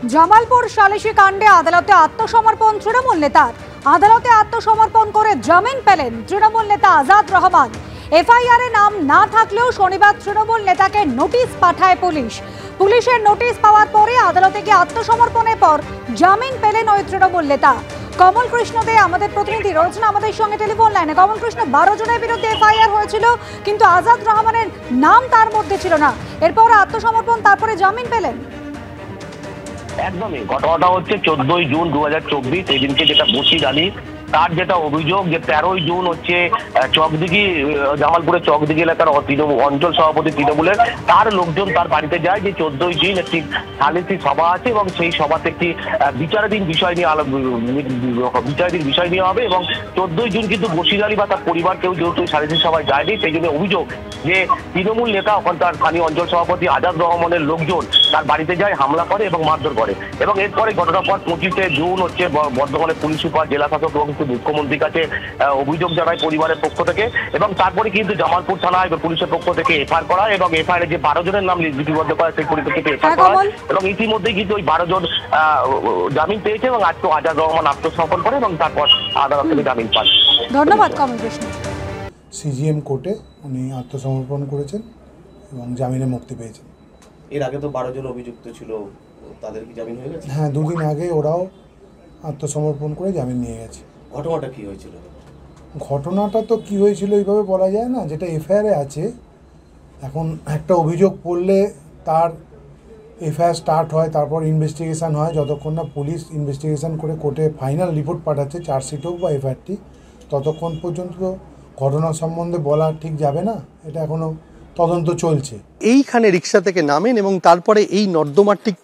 জামালপুর সালিশি কাণ্ডে আদালতে আত্মসমর্পণ তৃণমূল নেতার। আদালতে আত্মসমর্পণ করে জামিন পেলেন তৃণমূল নেতা আজাদ রহমান। এফআইআর এ নাম না থাকলেও শনিবার তৃণমূল নেতাকে নোটিশ পাঠায় পুলিশ। পুলিশের নোটিশ পাওয়ার পরে আদালতে গিয়ে আত্মসমর্পণের পর জামিন পেলেন ওই তৃণমূল নেতা। কমল কৃষ্ণ দে আমাদের প্রতিনিধি রয়েছেন আমাদের সঙ্গে টেলিফোন লাইনে। কমল কৃষ্ণ, 12 জনের বিরুদ্ধে এফআইআর হয়েছিল, কিন্তু আজাদ রহমানের নাম তার মধ্যে ছিল না। এরপর আত্মসমর্পণ, তারপরে জামিন পেলেন। একদমই ঘটনাটা হচ্ছে 14 জুন 2024। এই দিনকে যেটা বসি জানি তার যেটা অভিযোগ যে 13 জুন হচ্ছে চকদিঘি, জামালপুরের চকদিঘি এলাকার অঞ্চল সভাপতি তৃণমূলের তার লোকজন তার বাড়িতে যায় যে 14 জুন একটি সালিসি সভা আছে এবং সেই সভাতে একটি বিচারাধীন বিষয় নিয়ে হবে এবং 14 জুন কিন্তু বসির বা তার পরিবার কেউ যেহেতু সালিসি সভায় যায়নি, সেই জন্য অভিযোগ যে তৃণমূল নেতা ওখানকার স্থানীয় অঞ্চল সভাপতি আজাদ রহমানের লোকজন তার বাড়িতে যায়, হামলা করে এবং মারধর করে। এবং এরপরে ঘটনার পর 25শে জুন হচ্ছে বর্ধমানের পুলিশ সুপার, জেলা শাসক এবং মুখ্যমন্ত্রীর কাছে অভিযোগ জানায় পরিবারের পক্ষ থেকে এবং তারপরে কিন্তু জামালপুর থানায় পুলিশের পক্ষ থেকে এফআইআর করা এবং এফআইআর যে 12 জনের নাম লিপিবদ্ধ করা সেই পরিপ্রেক্ষিতে এফআইআর করা এবং ইতিমধ্যেই কিন্তু ওই 12 জন জামিন পেয়েছে এবং আজকে আজাদ রহমান আত্মসমর্পণ করে এবং তারপর আদালত থেকে জামিন পান। ধন্যবাদ কমল কৃষ্ণ। সিজিএম কোর্টে উনি আত্মসমর্পণ করেছেন এবং জামিনে মুক্তি পেয়েছেন। এর আগে তো 12 জন অভিযুক্ত ছিল, তাদের কি জামিন হয়ে গেছে? হ্যাঁ, দুদিন আগে ওরাও আত্মসমর্পণ করে জামিন নিয়ে গেছে। ঘটনাটা কি হয়েছিল? ঘটনাটা তো কি হয়েছিল এইভাবে বলা যায় না, যেটা এফআইআরে আছে। এখন একটা অভিযোগ পড়লে তার এফআইআর স্টার্ট হয়, তারপর ইনভেস্টিগেশন হয়। যতক্ষণ না পুলিশ ইনভেস্টিগেশন করে কোর্টে ফাইনাল রিপোর্ট পাঠাচ্ছে, চার্জশিট হোক বা এফআইআরটি, ততক্ষণ পর্যন্ত ঘটনা সম্বন্ধে বলা ঠিক যাবে না। এটা এখনও তদন্ত চলছে। এইখানে রিক্সা থেকে নামেন এবং তারপরে এই নর্দমার ঠিক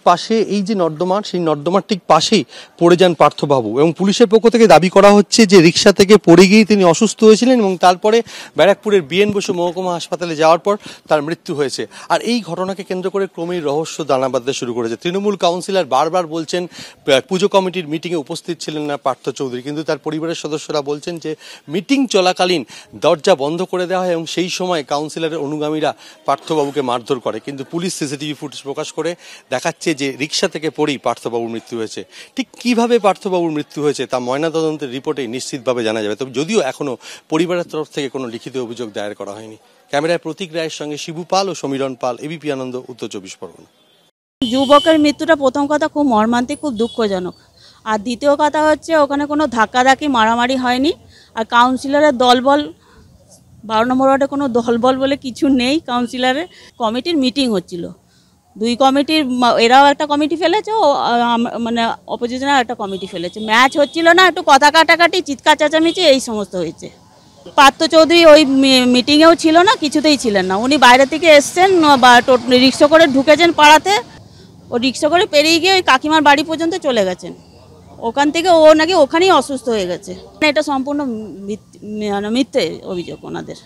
পাশে এই যে নর্দমা, সেই নর্দমার ঠিক পাশেই পড়ে যান পার্থবাবু এবং পুলিশের পক্ষ থেকে দাবি করা হচ্ছে যে রিক্সা থেকে পড়ে গিয়ে তিনি অসুস্থ হয়েছিলেন এবং তারপরে ব্যারাকপুরের বিএন বসু মহকুমা হাসপাতালে যাওয়ার পর তার মৃত্যু হয়েছে। আর এই ঘটনাকে কেন্দ্র করে ক্রমেই রহস্য দানা বাঁধতে শুরু করেছে। তৃণমূল কাউন্সিলর বারবার বলছেন পুজো কমিটির মিটিংয়ে উপস্থিত ছিলেন না পার্থ চৌধুরী, কিন্তু তার পরিবারের সদস্যরা বলছেন যে মিটিং চলাকালীন দরজা বন্ধ করে দেওয়া হয় এবং সেই সময় কাউন্সিলরের অনুগামীরা পার্থবাবুকে মারধর করে। কিন্তু পুলিশ সিসিটিভি ফুটেজ প্রকাশ করে দেখাচ্ছে যে রিক্সা থেকে পড়েই পার্থবাবুর মৃত্যু হয়েছে। ঠিক কিভাবে পার্থবাবুর মৃত্যু হয়েছে তা ময়নাতদন্তের রিপোর্টে নিশ্চিতভাবে জানা যাবে, তবে যদিও এখনো পরিবারের তরফ থেকে কোনো লিখিত অভিযোগ দায়ের করা হয়নি। ক্যামেরায় প্রতীক রায়ের সঙ্গে শিবু পাল ও সমীরণ পাল, এবিপি আনন্দ, উত্তর 24 পরগনা। যুবকের মৃত্যুটা প্রথম কথা খুব মর্মান্তিক, খুব দুঃখজনক। আর দ্বিতীয় কথা হচ্ছে ওখানে কোনো ধাক্কাধাক্কি মারামারি হয়নি। আর কাউন্সিলরের দলবল 12 নম্বর ওয়ার্ডে কোনো দলবল বলে কিছু নেই। কাউন্সিলরের কমিটির মিটিং হচ্ছিল, দুই কমিটির, এরাও একটা কমিটি ফেলেছে, মানে অপোজিশনের একটা কমিটি ফেলেছে। ম্যাচ হচ্ছিল না, একটু কথা কাটাকাটি, চিৎকার চেঁচামেচি এই সমস্ত হয়েছে। পার্থ চৌধুরী ওই মিটিংয়েও ছিল না, কিছুতেই ছিলেন না। উনি বাইরে থেকে এসছেন বা রিক্সা করে ঢুকেছেন পাড়াতে, ও রিক্সা করে পেরিয়ে গিয়ে ওই কাকিমার বাড়ি পর্যন্ত চলে গেছেন। ওখান থেকে ও নাকি ওখানেই অসুস্থ হয়ে গেছে। এটা সম্পূর্ণ মিথ্যে অভিযোগ ওনাদের।